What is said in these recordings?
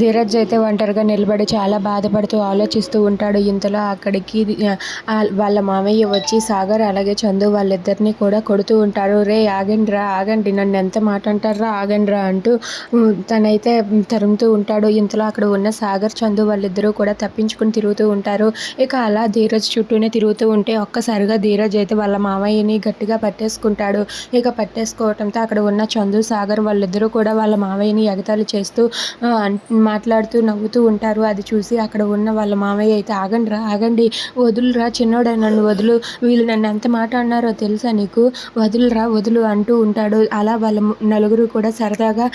ధీరజ్ అయితే ఒంటరిగా నిలబడి చాలా బాధపడుతూ ఆలోచిస్తూ ఉంటాడు. ఇంతలో అక్కడికి వాళ్ళ మామయ్య వచ్చి సాగర్ అలాగే చందు వాళ్ళిద్దరిని కూడా కొడుతూ ఉంటారు. రే ఆగండిరా ఆగండి, నన్ను ఎంత మాట అంటారా ఆగండిరా అంటూ తనైతే తరుముతూ ఉంటాడు. ఇంతలో అక్కడ ఉన్న సాగర్ చందు వాళ్ళిద్దరూ కూడా తప్పించుకుని తిరుగుతూ ఉంటారు. ఇక అలా ధీరజ్ చుట్టూనే తిరుగుతూ ఉంటే ఒక్కసారిగా ధీరజ్ అయితే వాళ్ళ మామయ్యని గట్టిగా పట్టేసుకుంటాడు. ఇక పట్టేసుకోవటంతో అక్కడ ఉన్న చందు సాగర్ వాళ్ళిద్దరూ కూడా వాళ్ళ మామయ్యని ఎగతాళి చేస్తూ మాట్లాడుతూ నవ్వుతూ ఉంటారు. అది చూసి అక్కడ ఉన్న వాళ్ళ మామయ్య అయితే ఆగండిరా ఆగండి, వదులురా చిన్నోడా, నన్ను వదులు, వీళ్ళు నన్ను ఎంత మాట అన్నారో తెలుసా నీకు, వదులురా వదులు అంటూ ఉంటాడు. అలా వాళ్ళ నలుగురు కూడా సరదాగా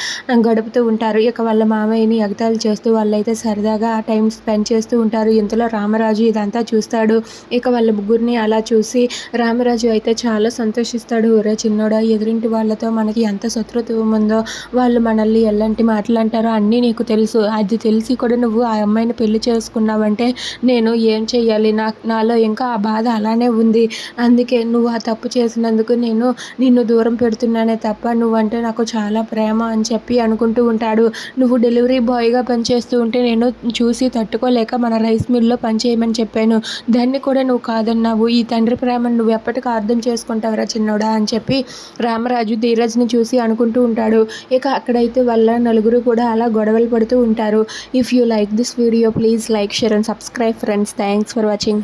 గడుపుతూ ఉంటారు. ఇక వాళ్ళ మామయ్యని ఎగతాళి చేస్తూ వాళ్ళైతే సరదాగా ఆ టైం స్పెండ్ చేస్తూ ఉంటారు. ఇంతలో రామరాజు ఇదంతా చూస్తాడు. ఇక వాళ్ళ ముగ్గురిని అలా చూసి రామరాజు అయితే చాలా సంతోషిస్తాడు. ఒరే చిన్నోడా, ఎదురింటి వాళ్ళతో మనకి ఎంత శత్రుత్వం ఉందో, వాళ్ళు మనల్ని ఎలాంటి మాటలు అంటారో అన్నీ నీకు తెలుసు. అది తెలిసి కూడా నువ్వు ఆ అమ్మాయిని పెళ్లి చేసుకున్నావంటే నేను ఏం చెయ్యాలి, నాలో ఇంకా ఆ బాధ అలానే ఉంది. అందుకే నువ్వు ఆ తప్పు చేసినందుకు నేను నిన్ను దూరం పెడుతున్నానే తప్ప నువ్వంటే నాకు చాలా ప్రేమ అని చెప్పి అనుకుంటూ ఉంటాడు. నువ్వు డెలివరీ బాయ్గా పనిచేస్తూ ఉంటే నేను చూసి తట్టుకోలేక మన రైస్ మిల్లో పనిచేయమని చెప్పాను. దాన్ని కూడా నువ్వు కాదన్నావు. ఈ తండ్రి ప్రేమను నువ్వు ఎప్పటికీ అర్థం చేసుకుంటావురా చిన్నోడా అని చెప్పి రామరాజు ధీరజ్ని చూసి అనుకుంటూ ఉంటాడు. ఇక అక్కడైతే వాళ్ళ నలుగురు కూడా అలా గొడవలు పడుతూ ఉంటారు. If you like this video please like, share and subscribe friends. Thanks for watching.